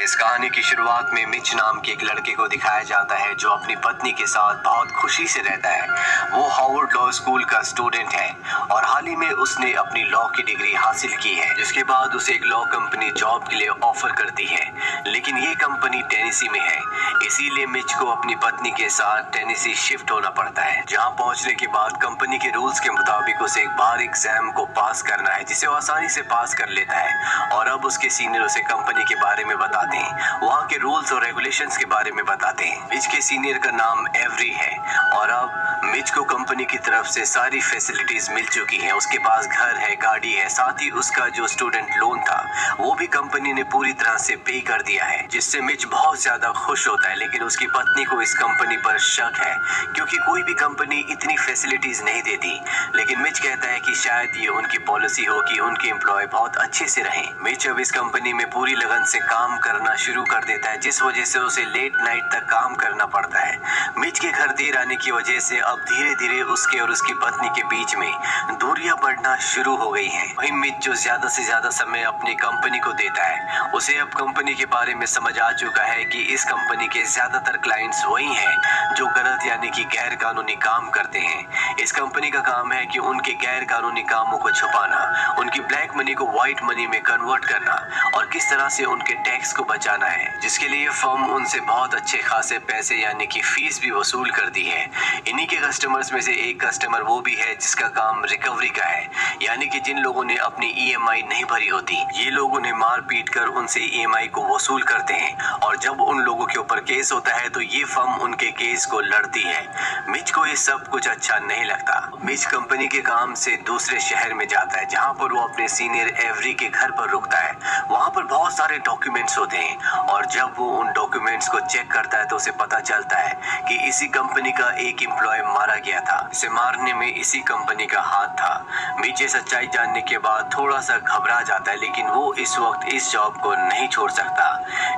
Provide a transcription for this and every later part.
इस कहानी की शुरुआत में मिच नाम के एक लड़के को दिखाया जाता है जो अपनी पत्नी के साथ बहुत खुशी से रहता है। वो हार्वर्ड लॉ स्कूल का स्टूडेंट है और हाल ही में उसने अपनी लॉ की डिग्री हासिल की है, जिसके बाद उसे एक लॉ कंपनी जॉब के लिए ऑफर करती है, लेकिन ये कंपनी टेनेसी में है। इसीलिए मिच को अपनी पत्नी के साथ टेनेसी शिफ्ट होना पड़ता है, जहाँ पहुंचने के बाद कंपनी के रूल्स के मुताबिक उसे एक बार एग्जाम को पास करना है, जिसे वो आसानी से पास कर लेता है। और अब उसके सीनियर उसे कंपनी के बारे में बताते हैं, वहाँ के रूल्स और रेगुलेशंस के बारे में बताते हैं। मिच के सीनियर का नाम एवरी है और अब मिच को कंपनी की तरफ से सारी फैसिलिटीज मिल चुकी हैं। उसके पास घर है, गाड़ी है, साथ ही उसका जो स्टूडेंट लोन था वो भी कंपनी ने पूरी तरह से पे कर दिया है, जिससे मिच बहुत ज्यादा खुश होता है। लेकिन उसकी पत्नी को इस कंपनी पर शक है, क्योंकि कोई भी कंपनी इतनी फैसिलिटीज नहीं देती। लेकिन मिच कहता है कि शायद ये उनकी पॉलिसी हो कि उनके एम्प्लॉय बहुत अच्छे से रहें। मिच अब इस कंपनी में पूरी लगन से काम करना शुरू कर देता है, जिस वजह से उसे लेट नाइट तक काम करना पड़ता है। मिच के घर देर आने की वजह से अब धीरे धीरे उसके और उसकी पत्नी के बीच में दूरियां बढ़ना शुरू हो गई हैं। वहीं मिच जो ज्यादा से ज्यादा समय अपनी कंपनी को देता है, उसे अब कंपनी के बारे में समझ आ चुका है कि इस कंपनी के ज्यादातर क्लाइंट्स वही हैं जो गलत यानी कि गैर कानूनी काम करते हैं। इस कंपनी का काम है कि उनके गैर कानूनी कामों को छुपाना, उनकी ब्लैक मनी को व्हाइट मनी में कन्वर्ट करना और किस तरह से उनके टैक्स को बचाना है, जिसके लिए फर्म उनसे बहुत अच्छे खासे पैसे यानी कि फीस भी वसूल करती है। इन्हीं के कस्टमर्स में से एक कस्टमर वो भी है जिसका काम रिकवरी का है, यानी कि जिन लोगों ने अपनी ईएमआई नहीं भरी होती, ये लोग उन्हें मार पीट कर उनसे ईएमआई को वसूल करते हैं। और जब उन लोगों के ऊपर केस होता है तो ये फर्म उनके केस को लड़ती है। मिच को ये सब कुछ अच्छा नहीं लगता। मिच कंपनी के काम से दूसरे शहर में जाता है, जहाँ पर वो अपने सीनियर एवरी के घर पर रुकता है। वहाँ पर बहुत सारे डॉक्यूमेंट्स होते हैं और जब वो उन डॉक्यूमेंट्स को चेक करता है तो उसे पता चलता है कि इसी कंपनी का एक एम्प्लॉय मारा गया था। इसे मारने में इसी कंपनी का हाथ था। मिच ये सच्चाई जानने के बाद थोड़ा सा घबरा जाता है, लेकिन वो इस वक्त इस जॉब को नहीं छोड़ सकता।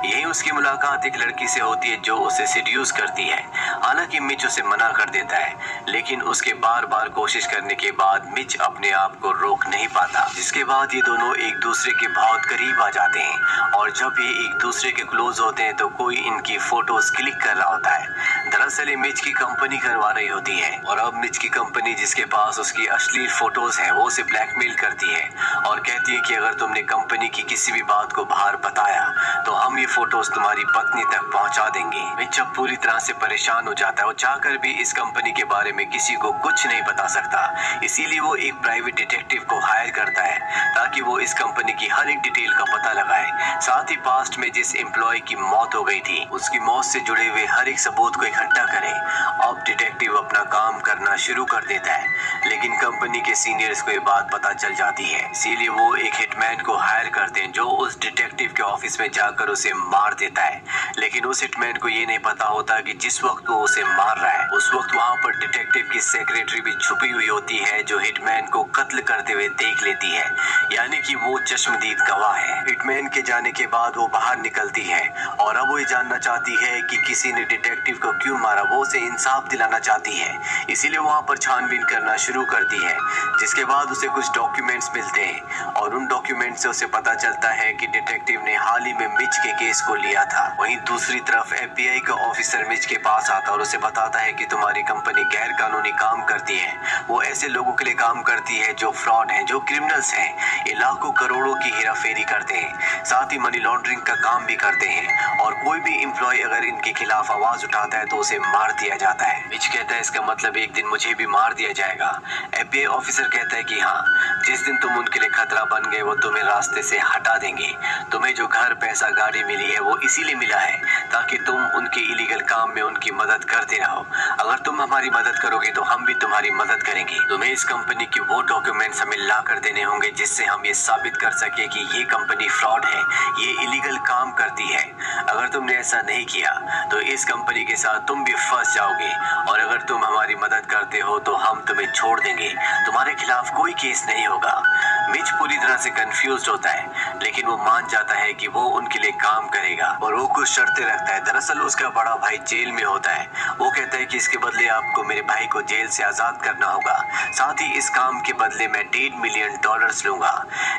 यही उसकी मुलाकात एक लड़की से होती है जो उसे सीड्यूस करती है। हालांकि मिच उसे मना कर देता है, लेकिन उसके बार बार कोशिश करने के बाद मिच अपने आप को रोक नहीं पाता, जिसके बाद ये दोनों एक दूसरे के बहुत करीब आ जाते हैं। और जब ये एक दूसरे के क्लोज होते हैं तो कोई इनकी फोटोज क्लिक कर रहा होता है। दरअसल ये मिच की कंपनी करवा रही होती है और अब मिच की कंपनी जिसके पास उसकी अश्लील फोटोज हैं वो उसे ब्लैकमेल करती है और कहती है कि अगर तुमने कंपनी की किसी भी बात को बाहर बताया तो हम ये फोटोज तुम्हारी पत्नी तक पहुंचा देंगे। मिच अब पूरी तरह से परेशान हो जाता है। वो चाहकर भी इस कंपनी के बारे में किसी को कुछ नहीं बता सकता, इसीलिए वो एक प्राइवेट डिटेक्टिव को हायर करता है ताकि वो इस कंपनी की हर एक डिटेल का पता लगाए। साथ ही पास्ट में जिस एम्प्लॉय की मौत हो गई थी उसकी मौत से जुड़े हुए हर एक सबूत को इकट्ठा करे। अब डिटेक्टिव अपना काम करना शुरू कर देता है, लेकिन कंपनी के सीनियर्स को ये बात पता चल जाती है, इसीलिए वो एक हिटमैन को हायर करते हैं जो उस डिटेक्टिव के ऑफिस में जाकर उसे मार देता है। लेकिन उस हिटमैन को ये नहीं पता होता कि जिस वक्त वो उसे मार रहा है उस वक्त वहाँ पर डिटेक्टिव की सेक्रेटरी भी छुपी हुई होती है जो हिटमैन को कत्ल करते हुए देख लेती है, यानी कि वो चश्मदीद गवाह है। हिटमैन के जाने के बाद वो बाहर निकलती है और अब वो ये जानना चाहती है कि किसी ने डिटेक्टिव को क्यों मारा। वो उसे इंसाफ दिलाना चाहती है, इसीलिए वहाँ पर छानबीन करना शुरू करती है, जिसके बाद उसे कुछ डॉक्यूमेंट्स मिलते हैं और उन डॉक्यूमेंट से उसे पता चलता है कि डिटेक्टिव ने हाल ही में मिच के केस को लिया था। वहीं दूसरी तरफ एफबीआई का ऑफिसर मिच के पास आता और उसे बताता है कि तुम्हारी कंपनी गैर कानूनी काम करती है। वो ऐसे लोगों के लिए काम करती है जो फ्रॉड हैं, जो क्रिमिनल्स हैं। ये लाखों करोड़ों की हेराफेरी करते हैं, साथ ही मनी लॉन्ड्रिंग का काम भी करते हैं और कोई भी एम्प्लॉय अगर इनके खिलाफ आवाज उठाता है तो उसे मार दिया जाता है। मिच कहता है इसका मतलब एक दिन मुझे भी मार दिया जाएगा। एफबीआई ऑफिसर कहता है कि हाँ, जिस दिन तुम उनके लिए खतरा बन गए वो तुम्हें रास्ते से हटा देंगे। तुम्हें जो घर, पैसा, गाड़ी मिली है वो इसीलिए मिला है ताकि तुम उनके इलीगल काम में उनकी मदद करते रहो। अगर तुम हमारी मदद करोगे तो हम भी तुम्हारी मदद करेंगे। तुम्हें इस कंपनी की वो डॉक्यूमेंट्स हमें ला कर देने होंगे जिससे हम ये साबित कर सके कि ये कंपनी फ्रॉड है, ये इलीगल काम करती है। अगर तुमने ऐसा नहीं किया तो इस कंपनी के साथ तुम भी फंस जाओगे और अगर तुम हमारी मदद करते हो तो हम तुम्हें छोड़ देंगे, तुम्हारे खिलाफ कोई केस नहीं होगा। मिच पूरी तरह से कंफ्यूज्ड होता है, लेकिन वो मान जाता है कि वो उनके लिए काम करेगा और वो कुछ शर्तें रखता है। दरअसल उसका बड़ा भाई जेल में होता है। वो कहता है कि इसके बदले आपको मेरे भाई को जेल से आजाद करना होगा, साथ ही इस काम के बदले मैं $1.5 मिलियन लूंगा।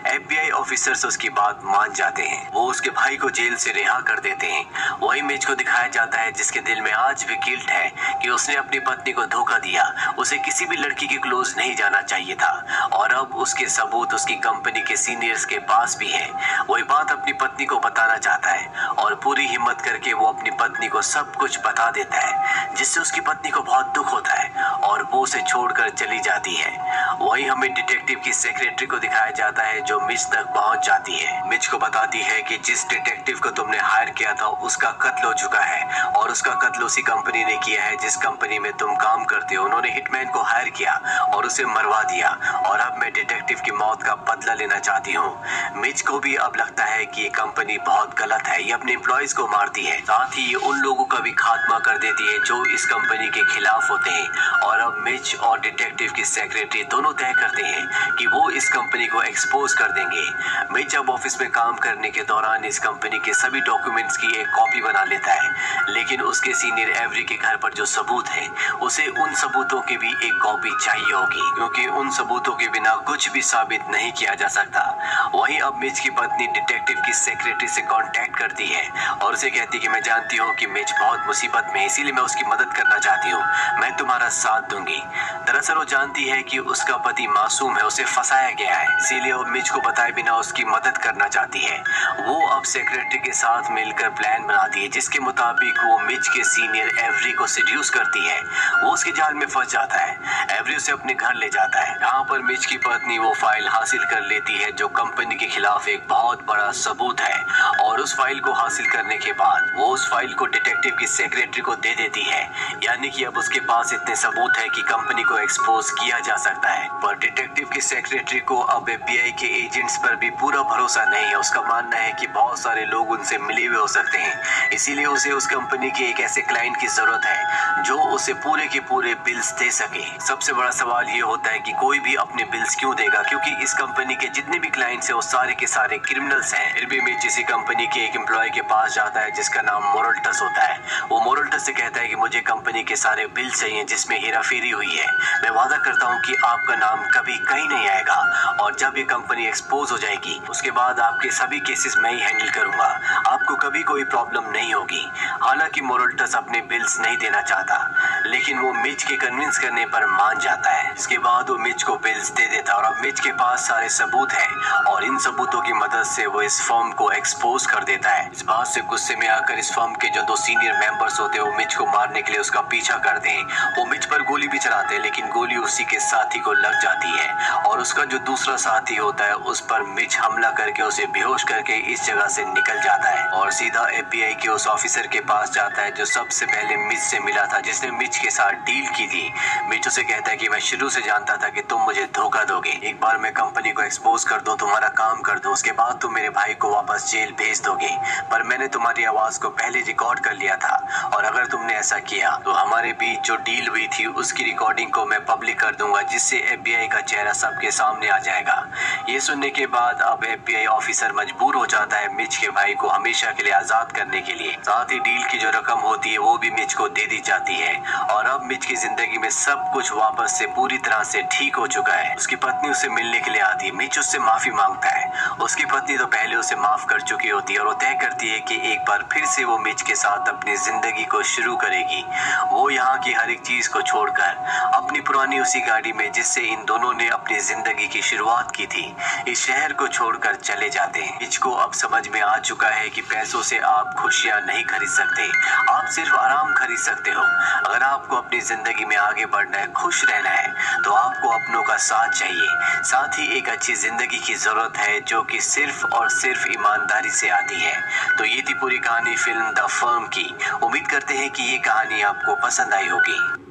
FBI ऑफिसर्स उसकी बात मान जाते हैं। वो उसके भाई को जेल से रिहा कर देते हैं। वही मिच को दिखाया जाता है जिसके दिल में आज भी गिल्ट है कि उसने अपनी पत्नी को धोखा दिया। उसे किसी भी लड़की के क्लोज नहीं जाना चाहिए था और अब उसके सबूत उसकी कंपनी के सीनियर्स के पास भी है। वही बात अपनी पत्नी को बताना चाहता है और पूरी हिम्मत करके वो अपनी पत्नी को सब कुछ बता देता है, जिससे उसकी पत्नी को बहुत दुख होता है और वो उसे छोड़कर चली जाती है। वही हमें डिटेक्टिव की सेक्रेटरी को दिखाया जाता है जो मिच तक पहुंच जाती है। मिच को बताती है कि जिस डिटेक्टिव को तुमने हायर किया था उसका कत्ल हो चुका है और उसका कत्ल उसी कंपनी ने किया है जिस कंपनी में तुम काम करते हो। उन्होंने हिटमैन को हायर किया और उसे मरवा दिया और अब मैं डिटेक्टिव की मौत का बदला लेना चाहती हूँ। मिच को भी अब लगता है कि ये कंपनी बहुत गलत है, ये अपने एम्प्लॉयज को मारती है, साथ ही ये उन लोगों का भी खात्मा कर देती है जो इस कंपनी के खिलाफ होते हैं। और अब मिच और डिटेक्टिव की सेक्रेटरी दोनों तय करते हैं कि वो इस कंपनी को एक्सपोज कर देंगे। मिच अब ऑफिस में काम करने के दौरान इस कंपनी के सभी डॉक्यूमेंट्स की एक कॉपी बना लेता है, लेकिन उसके सीनियर एवरी के घर पर जो सबूत है उसे उन सबूतों की भी एक कॉपी चाहिए होगी, क्योंकि उन सबूतों के बिना कुछ भी साबित नहीं किया जा सकता। वहीं अब मिच की पत्नी डिटेक्टिव की सेक्रेटरी से कांटेक्ट करती है और उसे कहती है कि मैं जानती हूँ कि मिच बहुत मुसीबत में है, इसीलिए मैं उसकी मदद करना चाहती हूँ, मैं तुम्हारा साथ दूंगी। दरअसल वो जानती है कि उसका पति मासूम है, उसे फंसाया गया है, इसीलिए वो मिच को बताए बिना उसकी मदद करना चाहती है। वो अब सेक्रेटरी के साथ मिलकर प्लान बनाती है जिसके मुताबिक वो मिच के सीनियर एवरी को सिड्यूस करती है। वो उसके जाल में फंस जाता है। एवरी उसे अपने घर ले जाता है। यहाँ पर मिच की पत्नी वो फाइल हासिल कर लेती है जो कंपनी के खिलाफ एक बहुत बड़ा सबूत है और उस फाइल को हासिल करने के बाद वो उस फाइल को डिटेक्टिव की सेक्रेटरी को दे देती है, यानी कि अब उसके पास इतने सबूत है कि कंपनी को एक्सपोज किया जा सकता है। पर डिटेक्टिव की सेक्रेटरी को अब FBI के एजेंट्स पर भी पूरा भरोसा नहीं है। उसका मानना है कि बहुत सारे लोग उनसे मिले हुए हो सकते हैं, इसीलिए उसे उस कंपनी के एक ऐसे क्लाइंट की जरूरत है जो उसे पूरे के पूरे बिल्स दे सके। सबसे बड़ा सवाल ये होता है कि कोई भी अपने बिल्स क्यों देगा, क्योंकि इस कंपनी के जितने भी क्लाइंट्स हैं वो सारे के सारे क्रिमिनल्स हैं। फिर भी मिच इसी कंपनी के एक एम्प्लॉय के पास जाता है जिसका नाम मोरल्टस होता है। वो मोरल्टस से कहता है कि मुझे कंपनी के सारे बिल चाहिए जिसमें हेराफेरी हुई है। मैं वादा करता हूँ कि आपका नाम कभी कहीं नहीं आएगा और जब ये कंपनी एक्सपोज हो जाएगी उसके बाद आपके सभी केसेस मैं ही हैंडल करूंगा, आपको कभी कोई प्रॉब्लम नहीं होगी। हालांकि मोरल्टस अपने बिल्स नहीं देना चाहता, लेकिन वो मिच के कन्विंस करने पर मान जाता है। इसके बाद वो मिच को बिल्स दे देता है और अब मिच के पास सारे सबूत हैं और इन सबूतों की मदद से वो इस फर्म को एक्सपोज कर देता है। इस बात से गुस्से में आकर इस फर्म के जो 2 सीनियर मेंबर्स होते हैं वो मिच को मारने के लिए उसका पीछा करते हैं। वो मिच पर गोली भी चलाते हैं, लेकिन गोली उसी के साथी को लग जाती है और उसका जो दूसरा साथी होता है उस पर मिच हमला करके उसे बेहोश करके इस जगह से निकल जाता है और सीधा FBI के उस ऑफिसर के पास जाता है जो सबसे पहले मिच से मिला था, जिसने मिच के साथ डील की थी। मिच उसे कहता है कि मैं शुरू से जानता था कि तुम मुझे धोखा दोगे। एक बार मैं कंपनी को एक्सपोज कर दूं, तुम्हारा काम कर दूं, उसके बाद तुम मेरे भाई को वापस जेल भेज दोगे, पर मैंने तुम्हारी आवाज को पहले रिकॉर्ड कर लिया था और अगर तुमने ऐसा किया तो हमारे बीच जो डील हुई थी उसकी रिकॉर्डिंग को मैं पब्लिक कर दूंगा, जिससे FBI का चेहरा सबके सामने आ जाएगा। ये सुनने के बाद अब FBI ऑफिसर मजबूर हो जाता है मिच के भाई को हमेशा के लिए आजाद करने के लिए। साथ ही डील की जो रकम होती है वो भी मिच को दे दी जाती है और अब मिच की जिंदगी में सब कुछ वापस से पूरी तरह से ठीक हो चुका है। उसकी पत्नी उसे मिलने के लिए आती है। मिच उससे माफी मांगता है। उसकी पत्नी तो पहले उसे माफ कर चुकी होती है और वो तय करती है कि एक बार फिर से वो मिच के साथ अपनी जिंदगी को शुरू करेगी। वो यहाँ की हर एक चीज को छोड़कर अपनी पुरानी उसी गाड़ी में जिससे इन दोनों ने अपनी जिंदगी की शुरुआत की थी इस शहर को छोड़कर चले जाते हैं। मिच को अब समझ में आ चुका है कि पैसों से आप खुशियां नहीं खरीद सकते, आप सिर्फ आराम खरीद सकते हो। अगर आपको अपनी जिंदगी में आगे बढ़ना है, खुश रहना है, तो आपको अपनों का साथ चाहिए। साथ ही एक अच्छी जिंदगी की जरूरत है जो कि सिर्फ और सिर्फ ईमानदारी से आती है। तो ये थी पूरी कहानी फिल्म द फर्म की। उम्मीद करते हैं कि ये कहानी आपको पसंद आई होगी।